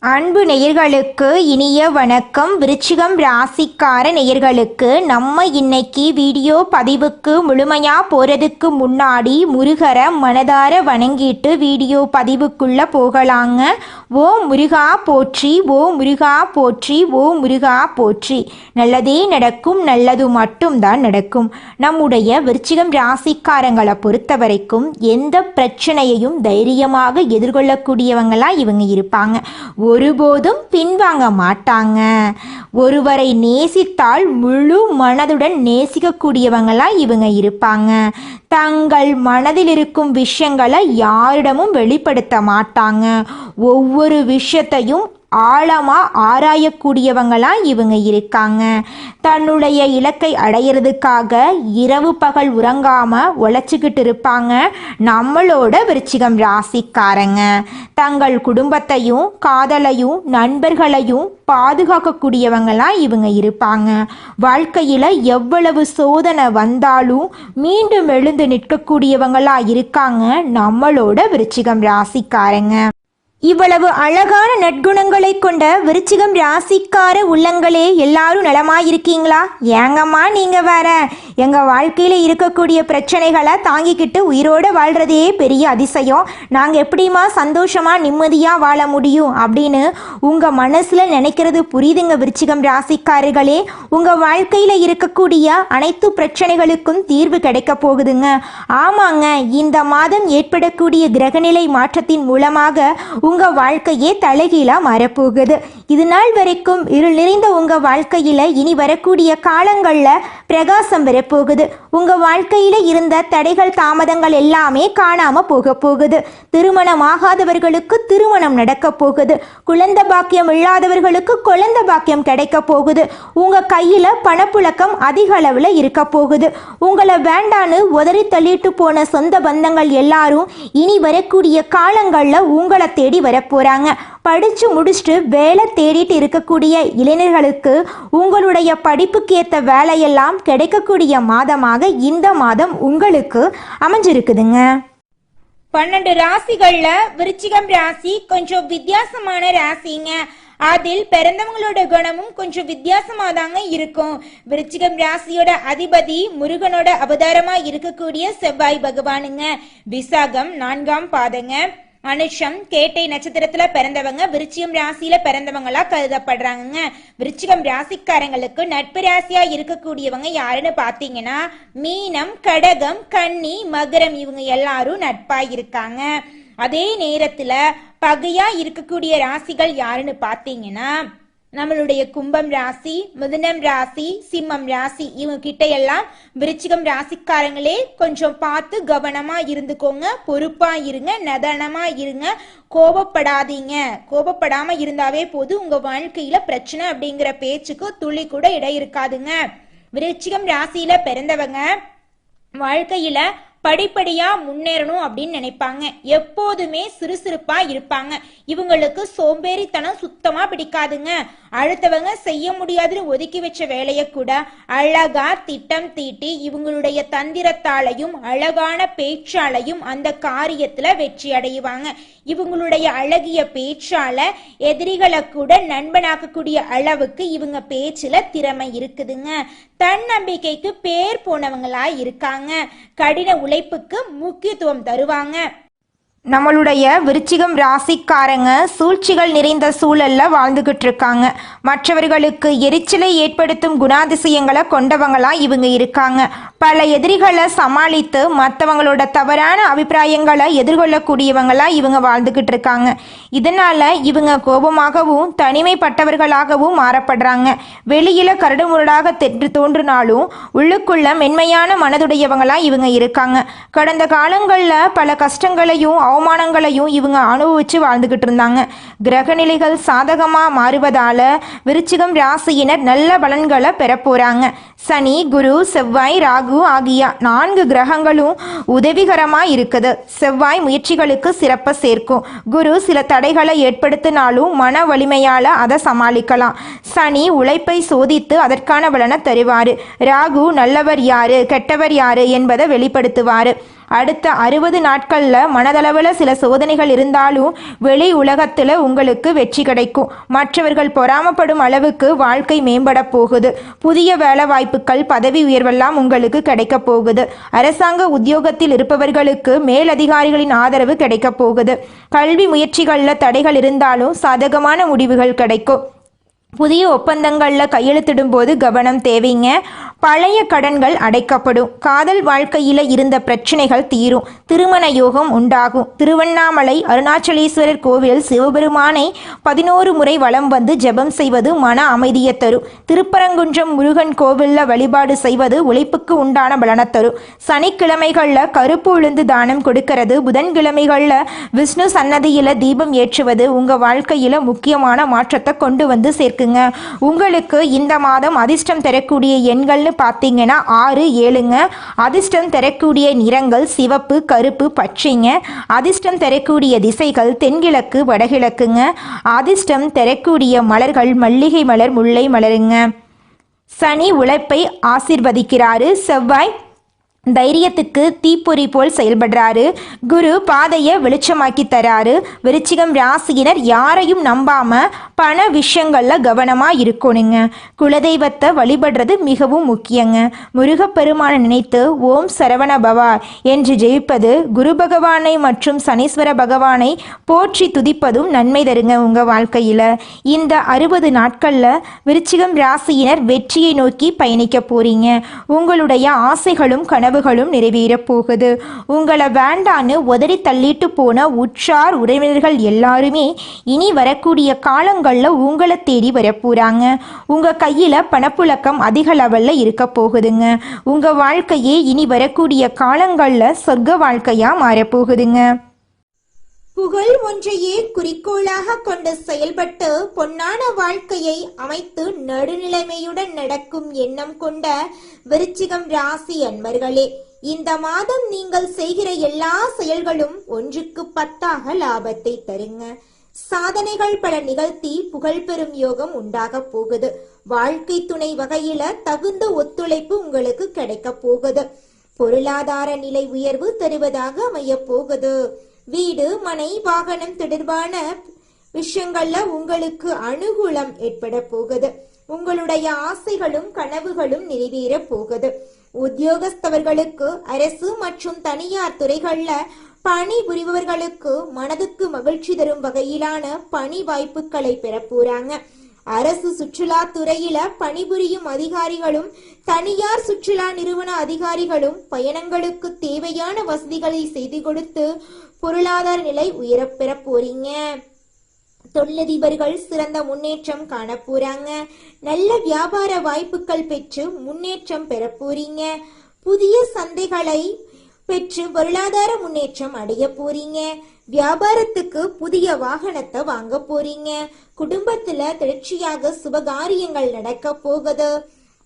அன்பு நேயர்களுக்கு இனிய வணக்கம். விருச்சிகம் ராசிக்கார நேயர்களுக்கு நம்ம இன்னைக்கு வீடியோ பதிவுக்கு முழுமையாக போகிறதுக்கு முன்னாடி முருகரை மனதார வணங்கிட்டு வீடியோ பதிவுக்குள்ளே போகலாங்க. ஓ முருகா போற்றி, ஓ முருகா போற்றி, ஓ முருகா போற்றி. நல்லதே நடக்கும், நல்லது மட்டும்தான் நடக்கும். நம்முடைய விருச்சிகம் ராசிக்காரங்களை பொறுத்த வரைக்கும் எந்த பிரச்சனையையும் தைரியமாக எதிர்கொள்ளக்கூடியவங்களாக இவங்க இருப்பாங்க. ஒருபோதும் பின்வாங்க மாட்டாங்க. ஒருவரை நேசித்தால் முழு மனதுடன் நேசிக்கக்கூடியவங்களா இவங்க இருப்பாங்க. தங்கள் மனதில் இருக்கும் விஷயங்களை யாரிடமும் வெளிப்படுத்த மாட்டாங்க. ஒவ்வொரு விஷயத்தையும் ஆழமாக ஆராயக்கூடியவங்களா இவங்க இருக்காங்க. தன்னுடைய இலக்கை அடையிறதுக்காக இரவு பகல் உறங்காமல் உழைச்சிக்கிட்டு இருப்பாங்க நம்மளோட விருச்சிகம் ராசிக்காரங்க. தங்கள் குடும்பத்தையும் காதலையும் நண்பர்களையும் பாதுகாக்கக்கூடியவங்களா இவங்க இருப்பாங்க. வாழ்க்கையில் எவ்வளவு சோதனை வந்தாலும் மீண்டும் எழுந்து நிற்கக்கூடியவங்களா இருக்காங்க நம்மளோட விருச்சிகம் ராசிக்காரங்க. இவ்வளவு அழகான நற்குணங்களை கொண்ட விருச்சிகம் ராசிக்கார உள்ளங்களே, எல்லாரும் நலமாயிருக்கீங்களா? ஏங்கம்மா நீங்கள் வேற, எங்கள் வாழ்க்கையில் இருக்கக்கூடிய பிரச்சனைகளை தாங்கிக்கிட்டு உயிரோடு வாழ்கிறதே பெரிய அதிசயம். நாங்கள் எப்படிமா சந்தோஷமாக நிம்மதியாக வாழ முடியும் அப்படின்னு உங்கள் மனசில் நினைக்கிறது புரியுதுங்க விருச்சிகம் ராசிக்காரர்களே. உங்கள் வாழ்க்கையில் இருக்கக்கூடிய அனைத்து பிரச்சனைகளுக்கும் தீர்வு கிடைக்க போகுதுங்க. ஆமாங்க, இந்த மாதம் ஏற்படக்கூடிய கிரகநிலை மாற்றத்தின் மூலமாக உங்கள் வாழ்க்கையே தலைகீழாக மாறப்போகுது. இது நாள் வரைக்கும் இருள் நிறைந்த உங்கள் வாழ்க்கையில் இனி வரக்கூடிய காலங்களில் பிரகாசம் வரப்போகுது. உங்கள் வாழ்க்கையில் இருந்த தடைகள் தாமதங்கள் எல்லாமே காணாமல் போக போகுது. திருமணம் ஆகாதவர்களுக்கு திருமணம் நடக்க போகுது. குழந்தை பாக்கியம் இல்லாதவர்களுக்கு குழந்தை பாக்கியம் கிடைக்க போகுது. உங்கள் கையில் பணப்புழக்கம் அதிக அளவில் இருக்க போகுது. உங்களை வேண்டான்னு உதறி தள்ளிட்டு போன சொந்த பந்தங்கள் எல்லாரும் இனி வரக்கூடிய காலங்களில் உங்களை தேடி வரப்போகிறாங்க. படித்து முடிச்சுட்டு வேலை தேடிட்டு இருக்கக்கூடிய இளைஞர்களுக்கு உங்களுடைய படிப்புக்கு ஏற்ற வேலையெல்லாம் கிடைக்கக்கூடிய மாதமாக இந்த மாதம் உங்களுக்கு அமைஞ்சிருக்குதுங்க. 12 ராசிகள்ல விருச்சிகம் ராசி கொஞ்சம் வித்தியாசமான ராசிங்க. அதில் பிறந்தவங்களோட குணமும் கொஞ்சம் வித்தியாசமா தாங்க இருக்கும். விருச்சிகம் ராசியோட அதிபதி முருகனோட அவதாரமா இருக்கக்கூடிய செவ்வாய் பகவானுங்க. விசாகம் 4ஆம் பாதங்க. அனுஷம் கேட்டை நட்சத்திரத்துல பிறந்தவங்க விருச்சிகம் ராசியில பிறந்தவங்களா கருதப்படுறாங்க. விருச்சிகம் ராசிக்காரங்களுக்கு நட்பு ராசியா இருக்கக்கூடியவங்க யாருன்னு பாத்தீங்கன்னா மீனம், கடகம், கன்னி, மகரம், இவங்க எல்லாரும் நட்பா இருக்காங்க. அதே நேரத்துல பகையா இருக்கக்கூடிய ராசிகள் யாருன்னு பாத்தீங்கன்னா நம்மளுடைய கும்பம் ராசி, மிதுனம் ராசி, சிம்மம் ராசி, இவங்க கிட்ட எல்லாம் விருச்சிகம் ராசிக்காரங்களே கொஞ்சம் பார்த்து கவனமா இருந்துக்கோங்க. பொறுப்பா இருங்க, நிதானமா இருங்க, கோபப்படாதீங்க. கோபப்படாம இருந்தாவே போது உங்க வாழ்க்கையில பிரச்சனை அப்படிங்கிற பேச்சுக்கு துளி கூட இடம் இருக்காதுங்க. விருச்சிகம் ராசியில பிறந்தவங்க வாழ்க்கையில படிப்படியா முன்னேறணும் அப்படின்னு நினைப்பாங்க. எப்போதுமே சுறுசுறுப்பா இருப்பாங்க. இவங்களுக்கு சோம்பேறித்தனம் சுத்தமா பிடிக்காதுங்க. அடுத்தவங்க செய்ய முடியாதுன்னு ஒதுக்கி வச்ச வேலையை கூட அழகா திட்டம் தீட்டி இவங்களுடைய தந்திரத்தாலையும் அழகான பேச்சாலையும் அந்த காரியத்துல வெற்றி அடைவாங்க. இவங்களுடைய அழகிய பேச்சால எதிரிகளை கூட நண்பனாக்கக்கூடிய அளவுக்கு இவங்க பேச்சுல திறமை இருக்குதுங்க. தன்னம்பிக்கைக்கு பேர் போனவங்களா இருக்காங்க. கடின உழைப்புக்கு முக்கியத்துவம் தருவாங்க. நம்மளுடைய விருச்சிகம் ராசிக்காரங்க சூழ்ச்சிகள் நிறைந்த சூழல்ல வாழ்ந்துகிட்டு இருக்காங்க. மற்றவர்களுக்கு எரிச்சலை ஏற்படுத்தும் குணாதிசயங்களை கொண்டவங்களா இவங்க இருக்காங்க. பல எதிரிகளை சமாளித்து மற்றவங்களோட தவறான அபிப்பிராயங்களை எதிர்கொள்ளக்கூடியவங்களா இவங்க வாழ்ந்துகிட்டு இருக்காங்க. இதனால இவங்க கோபமாகவும் தனிமைப்பட்டவர்களாகவும் மாறப்படுறாங்க. வெளியில கரடுமுரடாக தோன்றினாலும் உள்ளுக்குள்ள மென்மையான மனதுடையவங்களா இவங்க இருக்காங்க. கடந்த காலங்களில் பல கஷ்டங்களையும் அவமானங்களையும் இவங்க அனுபவிச்சு வாழ்ந்துகிட்டு இருந்தாங்க. கிரகநிலைகள் சாதகமாக மாறுவதால விருச்சிகம் ராசியினர் நல்ல பலன்களை பெற போறாங்க. சனி, குரு, செவ்வாய், ராகு ஆகிய 4 கிரகங்களும் உதவிகரமாக இருக்குது. செவ்வாய் முயற்சிகளுக்கு சிறப்பை சேர்க்கும். குரு சில தடைகளை ஏற்படுத்தினாலும் மன வலிமையால் அதை சமாளிக்கலாம். சனி உழைப்பை சோதித்து அதற்கான பலனை தருவார். ராகு நல்லவர் யாரு கெட்டவர் யாரு என்பதை வெளிப்படுத்துவார். அடுத்த 60 நாட்களில் மனதளவில் சில சோதனைகள் இருந்தாலும் வெளி உலகத்தில் உங்களுக்கு வெற்றி கிடைக்கும். மற்றவர்கள் பொறாமப்படும் அளவுக்கு வாழ்க்கை மேம்பட போகுது. புதிய வேலை வாய்ப்புகள், பதவி உயர்வெல்லாம் உங்களுக்கு கிடைக்க போகுது. அரசாங்க உத்தியோகத்தில் இருப்பவர்களுக்கு மேலதிகாரிகளின் ஆதரவு கிடைக்க போகுது. கல்வி முயற்சிகளில் தடைகள் இருந்தாலும் சாதகமான முடிவுகள் கிடைக்கும். புதிய ஒப்பந்தங்களில் கையெழுத்திடும் போது கவனம் தேவைங்க. பழைய கடன்கள் அடைக்கப்படும். காதல் வாழ்க்கையில் இருந்த பிரச்சனைகள் தீரும். திருமண யோகம் உண்டாகும். திருவண்ணாமலை அருணாச்சலேஸ்வரர் கோவிலில் சிவபெருமானை 11 முறை வலம் வந்து ஜெபம் செய்வது மன அமைதியை தரும். திருப்பரங்குன்றம் முருகன் கோவிலில் வழிபாடு செய்வது உழைப்புக்கு உண்டான பலனை தரும். சனிக்கிழமைகளில் கருப்பு உளுந்து தானம் கொடுக்கிறது, புதன்கிழமைகளில் விஷ்ணு சன்னதியில் தீபம் ஏற்றுவது உங்கள் வாழ்க்கையில் முக்கியமான மாற்றத்தை கொண்டு வந்து சேர்க்குங்க. உங்களுக்கு இந்த மாதம் அதிர்ஷ்டம் தரக்கூடிய எண்கள்னு பார்த்தீங்கன்னா 6, 7ங்க. அதிர்ஷ்டம் தரக்கூடிய நிறங்கள் சிவப்பு, கருப்பு, பச்சைங்க. அதிர்ஷ்டம் தரக்கூடிய திசைகள் தென்கிழக்கு, வடகிழக்குங்க. அதிர்ஷ்டம் தரக்கூடிய மலர்கள் மல்லிகை மலர், முல்லை மலருங்க. சனி உழைப்பை ஆசீர்வதிக்கிறாரு. செவ்வாய் தைரியத்துக்கு தீப்பொறி போல் செயல்படுறாரு. குரு பாதையை வெளிச்சமாக்கி தராரு. விருச்சிகம் ராசியினர் யாரையும் நம்பாம பண விஷயங்களில் கவனமாக இருக்கணுங்க. குலதெய்வத்தை வழிபடுறது மிகவும் முக்கியங்க. முருகப்பெருமானை நினைத்து ஓம் சரவண பவா என்று ஜெயிப்பது, குரு பகவானை மற்றும் சனீஸ்வர பகவானை போற்றி துதிப்பதும் நன்மை தருங்க உங்கள் வாழ்க்கையில். இந்த 60 நாட்களில் விருச்சிகம் ராசியினர் வெற்றியை நோக்கி பயணிக்க போறீங்க. உங்களுடைய ஆசைகளும் கனவுகளும் நிறைவேறப் போகுது. உங்களை வேண்டான்னு உதறி தள்ளிட்டு போன உற்றார் உறவினர்கள் எல்லாருமே இனி வரக்கூடிய காலங்களில் உங்களை தேடி வரப்போறாங்க. உங்க கையில பணப்புழக்கம் அதிக லெவல்ல இருக்க போகுதுங்க. உங்க வாழ்க்கையே இனி வரக்கூடிய காலங்களில் சொர்க்க வாழ்க்கையா மாறப்போகுதுங்க. புகழ் ஒன்றையே குறிக்கோளாக கொண்டு செயல்பட்டு பொன்னான வாழ்க்கையை அமைத்து நடுநிலைமையுடன் நடக்கும் எண்ணம் கொண்ட விருச்சிகம் ராசி அன்பர்களே, இந்த மாதம் நீங்கள் செய்கிற எல்லா செயல்களும் 1க்கு 10 லாபத்தை தருங்க. சாதனைகள் பல நிகழ்த்தி புகழ் பெறும் யோகம் உண்டாக போகுது. வாழ்க்கை துணை வகையில தகுந்த ஒத்துழைப்பு உங்களுக்கு கிடைக்க போகுது. பொருளாதார நிலை உயர்வு தருவதாக அமைய போகுது. வீடு, மனை, வாகனம் தொடர்பான விஷயங்கள்ல உங்களுக்கு அனுகூலம் ஏற்பட போகுது. உங்களுடைய ஆசைகளும் கனவுகளும் நிறைவேற போகுது. உத்தியோகஸ்தவர்களுக்கு, அரசு மற்றும் தனியார் துறைகள்ல பணி புரிபவர்களுக்கு மனதுக்கு மகிழ்ச்சி தரும் வகையிலான பணி வாய்ப்புகளை பெற போறாங்க. அரசு சுற்றுலா துறையில பணிபுரியும் அதிகாரிகளும் தனியார் சுற்றுலா நிறுவன அதிகாரிகளும் பயணங்களுக்கு தேவையான வசதிகளை செய்து கொடுத்து பொருளாதார நிலை உயரப்பெற போறீங்க. தொழிலதிபர்கள் சிறந்த முன்னேற்றம் காண போறாங்க. நல்ல வியாபார வாய்ப்புகள் பெற்று முன்னேற்றம் பெற போறீங்க. புதிய சந்தைகளை பெற்று பொருளாதார முன்னேற்றம் அடைய போறீங்க. வியாபாரத்துக்கு புதிய வாகனத்தை வாங்க போறீங்க. குடும்பத்துல தொடர்ச்சியாக சுபகாரியங்கள் நடக்க போகுது.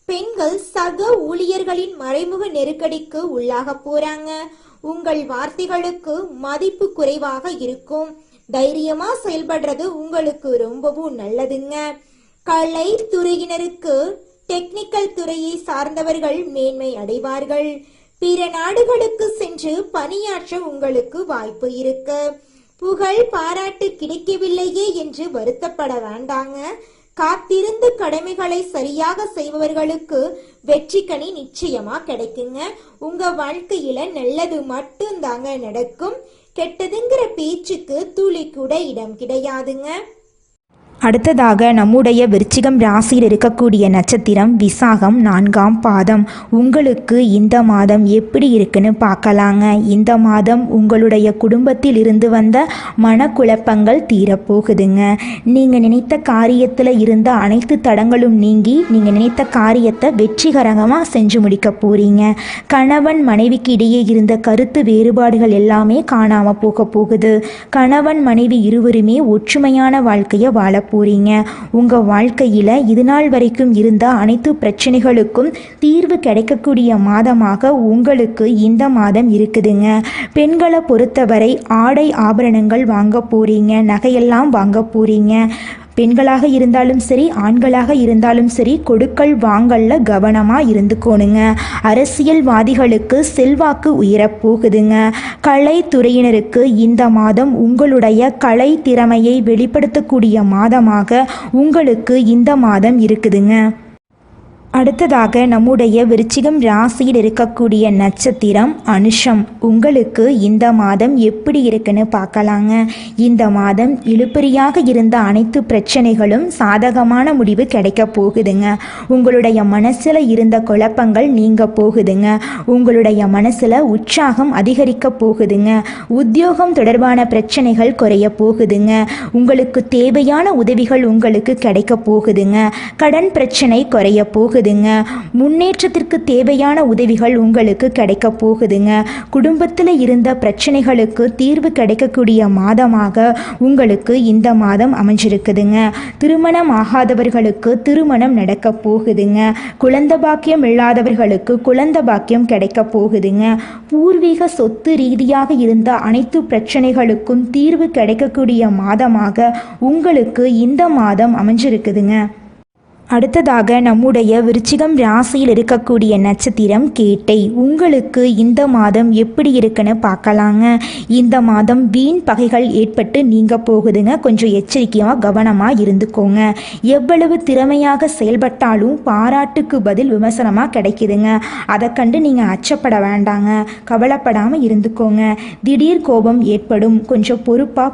பெண்கள் சக ஊழியர்களின் மறைமுக நெருக்கடிக்கு உள்ளாக போறாங்க. உங்கள் வார்த்தைகளுக்கு மதிப்பு குறைவாக இருக்கும். தைரியமா செயல்படுறது உங்களுக்கு ரொம்பவும் நல்லதுங்க. கலை துறையினருக்கு, டெக்னிக்கல் துறையை சார்ந்தவர்கள் மேன்மை அடைவார்கள். பிற நாடுகளுக்கு சென்று பணியாற்ற உங்களுக்கு வாய்ப்பு இருக்கு. புகழ் பாராட்டு கிடைக்கவில்லையே என்று வருத்தப்பட வேண்டாங்க. காத்திருந்து கடமைகளை சரியாக செய்பவர்களுக்கு வெற்றி கனி நிச்சயமா கிடைக்குங்க. உங்க வாழ்க்கையில நல்லது மட்டும்தாங்க நடக்கும். கெட்டதுங்கிற பேச்சுக்கு துளி கூட இடம் கிடையாதுங்க. அடுத்ததாக நம்முடைய விருச்சிகம் ராசியில் இருக்கக்கூடிய நட்சத்திரம் விசாகம் 4ஆம் பாதம். உங்களுக்கு இந்த மாதம் எப்படி இருக்குன்னு பார்க்கலாங்க. இந்த மாதம் உங்களுடைய குடும்பத்தில் இருந்து வந்த மனக்குழப்பங்கள் தீரப்போகுதுங்க. நீங்கள் நினைத்த காரியத்தில் இருந்த அனைத்து தடங்களும் நீங்கி நீங்கள் நினைத்த காரியத்தை வெற்றிகரமாக செஞ்சு முடிக்க போகிறீங்க. கணவன் மனைவிக்கு இடையே இருந்த கருத்து வேறுபாடுகள் எல்லாமே காணாமல் போக போகுது. கணவன் மனைவி இருவருமே ஒற்றுமையான வாழ்க்கையை வாழ போறீங்க. உங்க வாழ்க்கையில இது நாள் வரைக்கும் இருந்த அனைத்து பிரச்சனைகளுக்கும் தீர்வு கிடைக்கக்கூடிய மாதமாக உங்களுக்கு இந்த மாதம் இருக்குதுங்க. பெண்களை பொறுத்தவரை ஆடை ஆபரணங்கள் வாங்க போறீங்க. நகையெல்லாம் வாங்க போறீங்க. பெண்களாக இருந்தாலும் சரி ஆண்களாக இருந்தாலும் சரி கொடுக்கல் வாங்கல்ல கவனமாக இருந்துக்கோணுங்க. அரசியல்வாதிகளுக்கு செல்வாக்கு உயரப் போகுதுங்க. கலைத்துறையினருக்கு இந்த மாதம் உங்களுடைய கலை திறமையை வெளிப்படுத்தக்கூடிய மாதமாக உங்களுக்கு இந்த மாதம் இருக்குதுங்க. அடுத்ததாக நம்முடைய விருச்சிகம் ராசியில் இருக்கக்கூடிய நட்சத்திரம் அனுஷம். உங்களுக்கு இந்த மாதம் எப்படி இருக்குன்னு பார்க்கலாங்க. இந்த மாதம் இழுபறியாக இருந்த அனைத்து பிரச்சனைகளும் சாதகமான முடிவு கிடைக்க போகுதுங்க. உங்களுடைய மனசில் இருந்த குழப்பங்கள் நீங்க போகுதுங்க. உங்களுடைய மனசில் உற்சாகம் அதிகரிக்க போகுதுங்க. உத்தியோகம் தொடர்பான பிரச்சனைகள் குறைய போகுதுங்க. உங்களுக்கு தேவையான உதவிகள் உங்களுக்கு கிடைக்க போகுதுங்க. கடன் பிரச்சனை குறைய போகுது. முன்னேற்றத்திற்கு தேவையான உதவிகள் உங்களுக்கு கிடைக்க போகுதுங்க. குடும்பத்தில் இருந்த பிரச்சனைகளுக்கு தீர்வு கிடைக்கக்கூடிய மாதமாக உங்களுக்கு இந்த மாதம் அமைஞ்சிருக்குதுங்க. திருமணம் ஆகாதவர்களுக்கு திருமணம் நடக்க போகுதுங்க. குழந்தை பாக்கியம் இல்லாதவர்களுக்கு குழந்தை பாக்கியம் கிடைக்க போகுதுங்க. பூர்வீக சொத்து ரீதியாக இருந்த அனைத்து பிரச்சனைகளுக்கும் தீர்வு கிடைக்கக்கூடிய மாதமாக உங்களுக்கு இந்த மாதம் அமைஞ்சிருக்குதுங்க. அடுத்ததாக நம்முடைய விருச்சிகம் ராசியில் இருக்கக்கூடிய நட்சத்திரம் கேட்டை. உங்களுக்கு இந்த மாதம் எப்படி இருக்குன்னு பார்க்கலாங்க. இந்த மாதம் வீண் பகைகள் ஏற்பட்டு நீங்க போகுதுங்க. கொஞ்சம் எச்சரிக்கையாக கவனமாக இருந்துக்கோங்க. எவ்வளவு திறமையாக செயல்பட்டாலும் பாராட்டுக்கு பதில் விமர்சனமாக கிடைக்குதுங்க. அதை கண்டு நீங்கள் அச்சப்பட வேண்டாங்க. கவலைப்படாமல் இருந்துக்கோங்க. திடீர் கோபம் ஏற்படும். கொஞ்சம்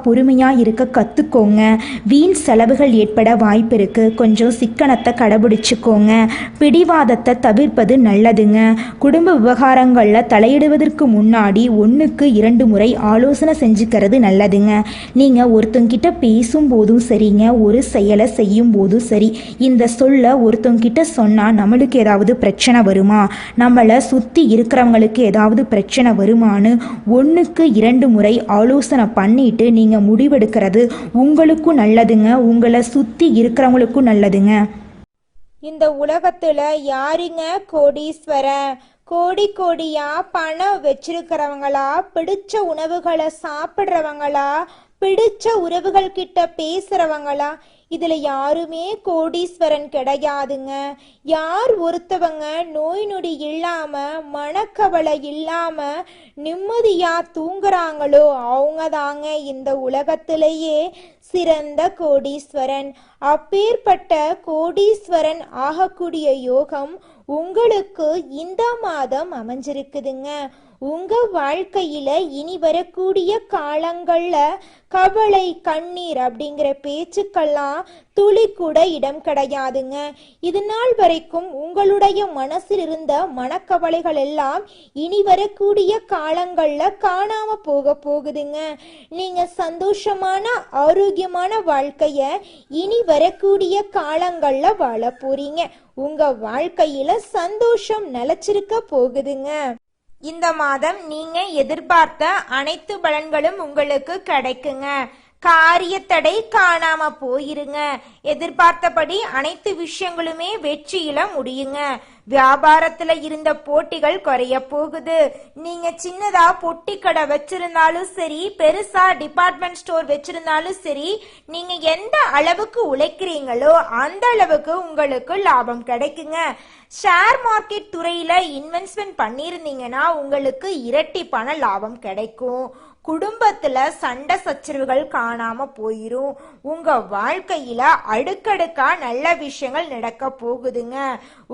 பொறுமையாக இருக்க கற்றுக்கோங்க. வீண் செலவுகள் ஏற்பட வாய்ப்பு இருக்குது. கொஞ்சம் சிக்கனத்தை கடைபிடிச்சுக்கோங்க. பிடிவாதத்தை தவிர்ப்பது நல்லதுங்க. குடும்ப விவகாரங்களில் தலையிடுவதற்கு முன்னாடி 1க்கு 2 முறை ஆலோசனை செஞ்சுக்கிறது நல்லதுங்க. நீங்கள் ஒருத்தங்கிட்ட பேசும்போதும் சரிங்க, ஒரு செயலை செய்யும் போதும் சரி, இந்த சொல்ல ஒருத்தங்கிட்ட சொன்னால் நம்மளுக்கு ஏதாவது பிரச்சனை வருமா, நம்மளை சுற்றி இருக்கிறவங்களுக்கு ஏதாவது பிரச்சனை வருமானு 1க்கு 2 முறை ஆலோசனை பண்ணிட்டு நீங்கள் முடிவெடுக்கிறது உங்களுக்கும் நல்லதுங்க. உங்களை சுற்றி இருக்கிறவங்களுக்கும் நல்லதுங்க. இந்த உலகத்துல யாருங்க கோடீஸ்வரன்? கோடியா பணம் வச்சிருக்கிறவங்களா, பிடிச்ச உணவுகளை சாப்பிட்றவங்களா, பிடிச்ச உறவுகள் கிட்ட பேசுறவங்களா? இதுல யாருமே கோடீஸ்வரன் கிடையாதுங்க. யார் ஒருத்தவங்க நோய் நொடி இல்லாம மனக்கவலை இல்லாம நிம்மதியா தூங்குறாங்களோ அவங்க தாங்க இந்த உலகத்திலேயே சிறந்த கோடீஸ்வரன். அப்பேற்பட்ட கோடீஸ்வரன் ஆகக்கூடிய யோகம் உங்களுக்கு இந்த மாதம் அமைஞ்சிருக்குதுங்க. உங்க வாழ்க்கையில இனி வரக்கூடிய காலங்கள்ல கவலை கண்ணீர் அப்படிங்கிற பேச்சுக்கெல்லாம் துளி கூட இடம் கிடையாதுங்க. இது நாள் வரைக்கும் உங்களுடைய மனசில் இருந்த மனக்கவலைகள் எல்லாம் இனி வரக்கூடிய காலங்கள்ல காணாம போகுதுங்க. நீங்க சந்தோஷமான ஆரோக்கியமான வாழ்க்கைய இனி வரக்கூடிய காலங்கள்ல வாழ போறீங்க. உங்க வாழ்க்கையில சந்தோஷம் நிலைச்சிருக்க போகுதுங்க. இந்த மாதம் நீங்க எதிர்பார்த்த அனைத்து பலன்களும் உங்களுக்கு கிடைக்குங்க. காரியத்தடை காணாம போயிருங்க. எதிர்பார்த்தபடி அனைத்து விஷயங்களுமே வெற்றியில முடியுங்க. வியாபாரத்துல இருந்த போட்டிகள் குறைய போகுது. நீங்க சின்னதா பொட்டி கடை வச்சிருந்தாலும் சரி, பெருசா டிபார்ட்மெண்ட் ஸ்டோர் வச்சிருந்தாலும் சரி, நீங்க எந்த அளவுக்கு உழைக்கிறீங்களோ அந்த அளவுக்கு உங்களுக்கு லாபம் கிடைக்குங்க. ஷேர் மார்க்கெட் துறையில இன்வெஸ்ட்மெண்ட் பண்ணிருந்தீங்கன்னா உங்களுக்கு இரட்டி பண லாபம் கிடைக்கும். குடும்பத்துல சண்டை சச்சரவுகள் காணாம போயிரும். உங்க வாழ்க்கையில அடுக்கடுக்கா நல்ல விஷயங்கள் நடக்க போகுதுங்க.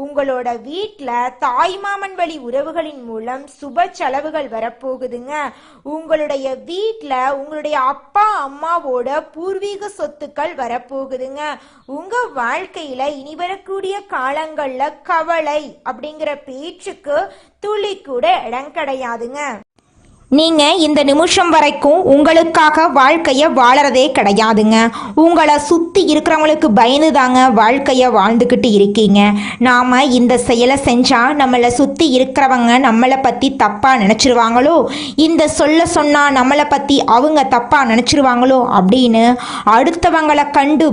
உங்களோட வீட்டுல தாய்மாமன் வழி உறவுகளின் மூலம் சுப செலவுகள் வரப்போகுதுங்க. உங்களுடைய வீட்டுல உங்களுடைய அப்பா அம்மாவோட பூர்வீக சொத்துக்கள் வரப்போகுதுங்க. உங்க வாழ்க்கையில இனி வரக்கூடிய காலங்கள்ல கவலை அப்படிங்கிற பேச்சுக்கு துளி கூட இடம் கிடையாதுங்க. நீங்கள் இந்த நிமிஷம் வரைக்கும் உங்களுக்காக வாழ்க்கையை வாழறதே கிடையாதுங்க. உங்களை சுற்றி இருக்கிறவங்களுக்கு பயந்து தாங்க வாழ்க்கையை வாழ்ந்துக்கிட்டு இருக்கீங்க. நாம் இந்த செயலை செஞ்சால் நம்மளை சுற்றி இருக்கிறவங்க நம்மளை பற்றி தப்பாக நினச்சிருவாங்களோ, இந்த சொன்னால் நம்மளை பற்றி அவங்க தப்பாக நினச்சிருவாங்களோ அப்படின்னு அடுத்தவங்களை கண்டு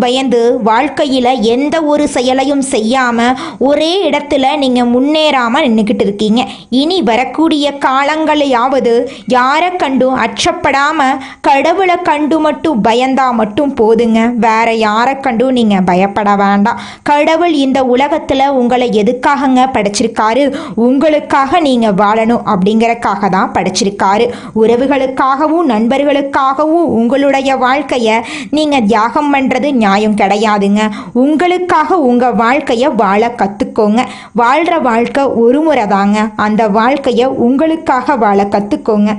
பயந்து வாழ்க்கையில் எந்த ஒரு செயலையும் செய்யாமல் ஒரே இடத்துல நீங்கள் முன்னேறாமல் நின்றுக்கிட்டு இருக்கீங்க. இனி வரக்கூடிய காலங்களையாவது அதாவது யாரை கண்டும் அச்சப்படாம கடவுளை கண்டு மட்டும் பயந்தா மட்டும் போதுங்க. வேற யாரை கண்டும் நீங்க பயப்பட வேண்டாம். கடவுள் இந்த உலகத்துல உங்களை எதுக்காகங்க படைச்சிருக்காரு? உங்களுக்காக நீங்க வாழணும் அப்படிங்கறக்காக தான் படைச்சிருக்காரு. உறவுகளுக்காகவும் நண்பர்களுக்காகவும் உங்களுடைய வாழ்க்கைய நீங்க தியாகம் பண்றது நியாயம் கிடையாதுங்க. உங்களுக்காக உங்க வாழ்க்கைய வாழ கத்துக்கோங்க. வாழ்ற வாழ்க்கை ஒரு முறை தாங்க. அந்த வாழ்க்கைய உங்களுக்காக வாழ கத்துக்கோங்க.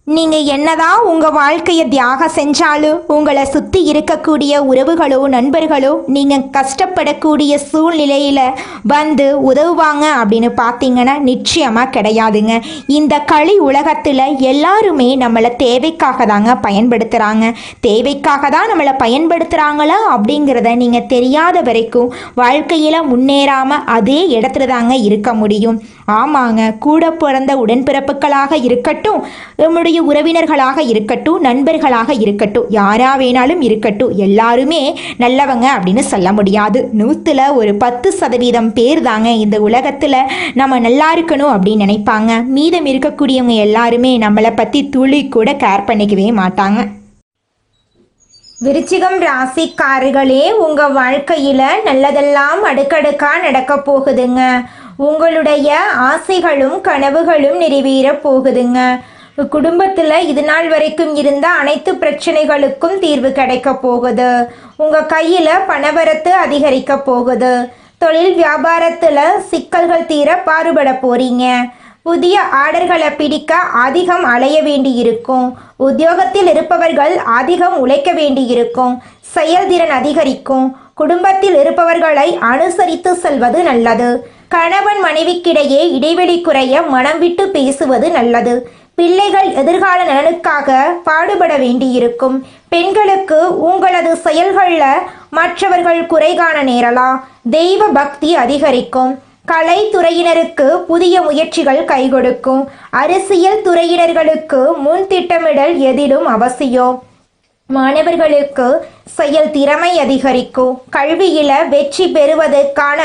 நீங்கள் என்னதான் உங்கள் வாழ்க்கையை தியாகம் செஞ்சாலும் உங்களை சுற்றி இருக்கக்கூடிய உறவுகளோ நண்பர்களோ நீங்கள் கஷ்டப்படக்கூடிய சூழ்நிலையில் வந்து உதவுவாங்க அப்படின்னு பார்த்தீங்கன்னா நிச்சயமாக கிடையாதுங்க. இந்த களி உலகத்தில் எல்லாருமே நம்மளை தேவைக்காக தாங்க பயன்படுத்துகிறாங்க. தேவைக்காக தான் நம்மளை பயன்படுத்துகிறாங்களா அப்படிங்கிறத நீங்கள் தெரியாத வரைக்கும் வாழ்க்கையில் முன்னேறாமல் அதே இடத்துல தாங்க இருக்க முடியும். ஆமாங்க, கூட பிறந்த உடன்பிறப்புகளாக இருக்கட்டும், நம்முடைய உறவினர்களாக இருக்கட்டும், நண்பர்களாக இருக்கட்டும், யாரா வேணாலும் இருக்கட்டும், எல்லாருமே நல்லவங்க அப்படின்னு சொல்ல முடியாது. 100ல் ஒரு 10% பேர் தாங்க இந்த உலகத்தில் நம்ம நல்லா இருக்கணும் அப்படின்னு நினைப்பாங்க. மீதம் இருக்கக்கூடியவங்க எல்லாருமே நம்மளை பற்றி துளி கூட கேர் பண்ணிக்கவே மாட்டாங்க. விருச்சிகம் ராசிக்காரர்களே, உங்கள் வாழ்க்கையில் நல்லதெல்லாம் அடுக்கடுக்காக நடக்க போகுதுங்க. உங்களுடைய ஆசைகளும் கனவுகளும் நிறைவேற போகுதுங்க. குடும்பத்தில் இது நாள் வரைக்கும் இருந்த அனைத்து பிரச்சனைகளுக்கும் தீர்வு கிடைக்க போகுது. உங்கள் கையில் பணவரத்து அதிகரிக்க போகுது. தொழில் வியாபாரத்தில் சிக்கல்கள் தீர பாடுபட போறீங்க. புதிய ஆர்டர்களை பிடிக்க அதிகம் அலைய வேண்டி இருக்கும். உத்தியோகத்தில் இருப்பவர்கள் அதிகம் உழைக்க வேண்டி இருக்கும். செயல்திறன் அதிகரிக்கும். குடும்பத்தில் இருப்பவர்களை அனுசரித்து செல்வது நல்லது. கணவன் மனைவிக்கிடையே இடைவெளி குறைய மனம் விட்டு பேசுவது நல்லது. பிள்ளைகள் எதிர்கால நலனுக்காக பாடுபட வேண்டியிருக்கும். பெண்களுக்கு உங்களது செயல்களில் மற்றவர்கள் குறை காண நேரலாம். தெய்வ பக்தி அதிகரிக்கும். கலைத்துறையினருக்கு புதிய முயற்சிகள் கை கொடுக்கும். அரசியல் துறையினர்களுக்கு முன் திட்டமிடல் எதிலும் அவசியம். மாணவர்களுக்கு செயல் திறமை அதிகரிக்கும். கல்வியில வெற்றி பெறுவதற்கான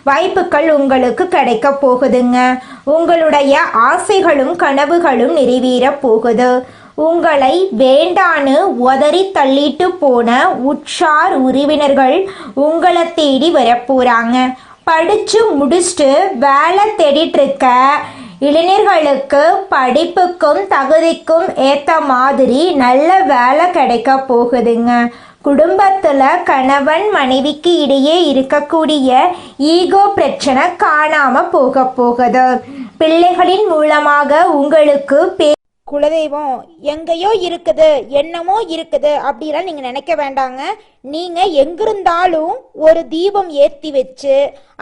வாய்ப்புகள் உங்களுக்கு கிடைக்க போகுதுங்க. உங்களுடைய ஆசைகளும் கனவுகளும் நிறைவேற போகுது. உங்களை வேண்டான்னு உதறி தள்ளிட்டு போன உற்றார் உறவினர்கள் உங்களை தேடி வரப்போறாங்க. படிச்சு முடிச்சுட்டு வேலை தேடிட்டு இருக்க இளைஞர்களுக்கு படிப்புக்கும் தகுதிக்கும் ஏற்ற மாதிரி நல்ல வேலை கிடைக்க போகுதுங்க. குடும்பத்தில் கணவன் மனைவிக்கு இடையே இருக்கக்கூடிய ஈகோ பிரச்சனை காணாமல் போகுது. பிள்ளைகளின் மூலமாக உங்களுக்கு குலதெய்வம் எங்கேயோ இருக்குது, என்னமோ இருக்குது அப்படிலாம் நீங்க நினைக்க வேண்டாங்க. நீங்க எங்கிருந்தாலும் ஒரு தீபம் ஏற்றி வச்சு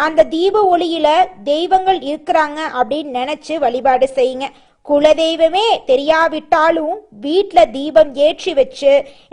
அந்த தீப ஒளியில தெய்வங்கள் இருக்கிறாங்க அப்படின்னு நினைச்சு வழிபாடு செய்யுங்க. குலதெய்வமே தெரியாவிட்டாலும் வீட்டில் தீபம் ஏற்றி வச்சு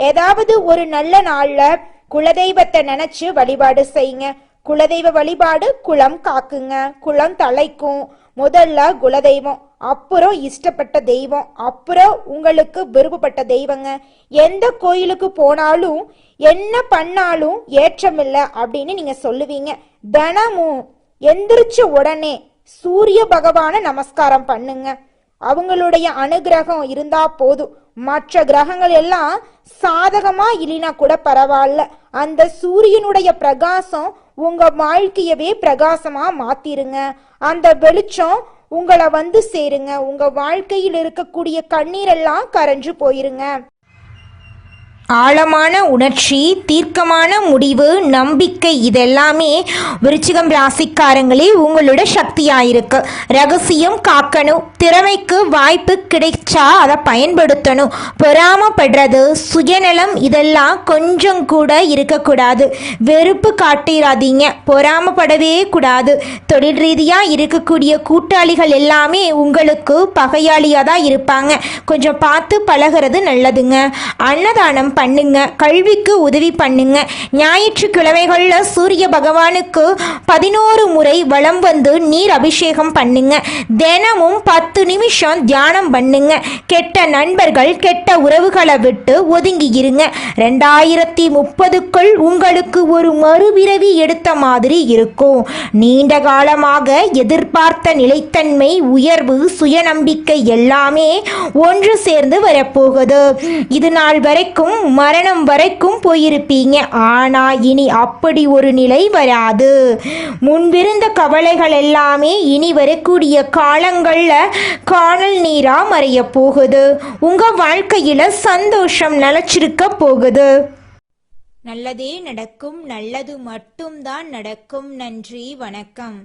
ஏதாவது ஒரு நல்ல நாள்ல குலதெய்வத்தை நினைச்சு வழிபாடு செய்யுங்க. குலதெய்வ வழிபாடு குலம் காக்குங்க, குலம் தலைக்கும். முதல்ல குலதெய்வம், அப்புறம் இஷ்டப்பட்ட தெய்வம், அப்புறம் உங்களுக்கு விருப்பப்பட்ட தெய்வங்க. எந்த கோயிலுக்கு போனாலும் என்ன பண்ணாலும் ஏற்றமில்லை அப்படின்னு நீங்க சொல்லுவீங்க. தினமும் எந்திரிச்ச உடனே சூரிய பகவான நமஸ்காரம் பண்ணுங்க. அவங்களுடைய அனுகிரகம் இருந்தா போதும். மற்ற கிரகங்கள் எல்லாம் சாதகமா இல்லைனா கூட பரவாயில்ல, அந்த சூரியனுடைய பிரகாசம் உங்க வாழ்க்கையவே பிரகாசமா மாத்திருங்க. அந்த வெளிச்சம் உங்களை வந்து சேருங்க. உங்க வாழ்க்கையில் இருக்கக்கூடிய கண்ணீரெல்லாம் கரைஞ்சு போயிருங்க. ஆழமான உணர்ச்சி, தீர்க்கமான முடிவு, நம்பிக்கை, இதெல்லாமே விருச்சிகம் ராசிக்காரங்களே உங்களோட சக்தியாயிருக்கு. ரகசியம் காக்கணும். திறமைக்கு வாய்ப்பு கிடைச்சா அதை பயன்படுத்தணும். பொறாமப்படுறது, சுயநலம், இதெல்லாம் கொஞ்சம் கூட இருக்கக்கூடாது. வெறுப்பு காட்டிடாதீங்க. பொறாமப்படவே கூடாது. தொழில் ரீதியாக இருக்கக்கூடிய கூட்டாளிகள் எல்லாமே உங்களுக்கு பகையாளியாக தான் இருப்பாங்க. கொஞ்சம் பார்த்து பழகிறது நல்லதுங்க. அன்னதானம் பண்ணுங்க, கல்விக்கு உதவி பண்ணுங்க. ஞாயிற்றுக்கிழமைகள்ல சூரிய பகவானுக்கு 11 முறை வலம் வந்து நீர் அபிஷேகம் பண்ணுங்க. தினமும் 10 நிமிஷம் தியானம் பண்ணுங்க. கெட்ட நண்பர்கள், கெட்ட உறவுகளை விட்டு ஒதுங்கி இருங்க. 2030க்குள் உங்களுக்கு ஒரு மறுபிறவி எடுத்த மாதிரி இருக்கும். நீண்ட காலமாக எதிர்பார்த்த நிலைத்தன்மை, உயர்வு, சுயநம்பிக்கை எல்லாமே ஒன்று சேர்ந்து வரப்போகுது. இது நாள் வரைக்கும் மரணம் வரைக்கும் போயிருப்பீங்க. ஆனா இனி அப்படி ஒரு நிலை வராது. முன்பிருந்த கவலைகள் எல்லாமே இனி வரக்கூடிய காலங்கள்ல காணல் நீரா மறைய போகுது. உங்க வாழ்க்கையில சந்தோஷம் நிலைச்சிருக்க போகுது. நல்லதே நடக்கும், நல்லது மட்டும்தான் நடக்கும். நன்றி, வணக்கம்.